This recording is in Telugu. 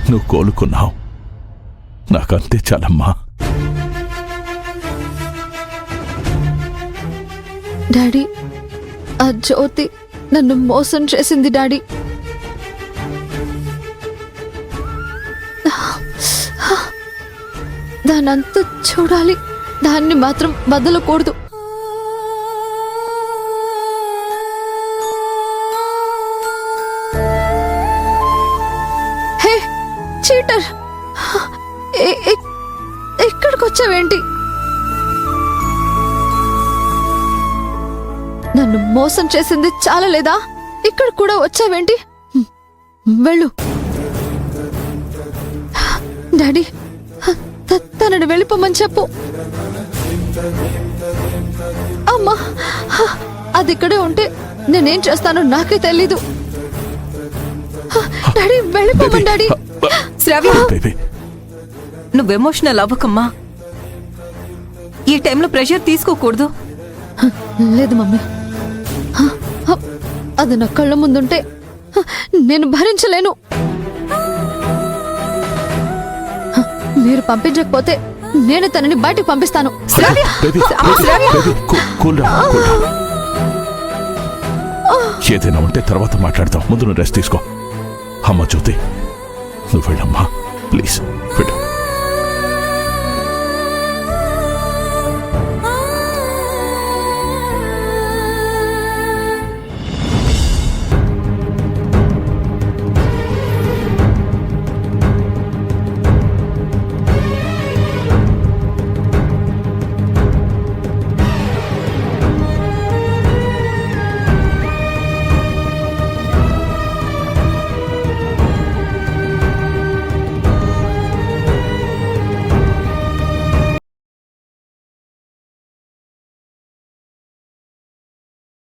నువ్వు కోలుకున్నావు, నాకంతే చాలమ్మా. డాడీ, ఆ జ్యోతి నన్ను మోసం చేసింది డాడీ. దానంతా చూడాలి, దాన్ని మాత్రం వదలకూడదు. హే చీటర్, ఎక్కడికి వచ్చావేంటి? నన్ను మోసం చేసింది చాలా లేదా? ఇక్కడ కూడా వచ్చావేంటి? వెళ్ళు. డాడీ, తనని వెళ్ళిపోమని చెప్పు. అమ్మా, అది ఇక్కడే ఉంటే నేనేం చేస్తానో నాకే తెలీదు. డాడీ, వెళ్ళిపోమని. డాడీ. శ్రావ్య, నువ్వు ఎమోషనల్ అవ్వకమ్మా. ఈ టైంలో ప్రెషర్ తీసుకోకూడదు. లేదు మమ్మీ, అది నా కళ్ళ ముందుంటే నేను భరించలేను. మీరు పంపించకపోతే నేను తనని బయటకు పంపిస్తాను. ఏదైనా ఉంటే తర్వాత మాట్లాడతాం, ముందు నువ్వు రెస్ట్ తీసుకో. అమ్మ జ్యోతి, నువ్వు వెళ్ళమ్మా ప్లీజ్.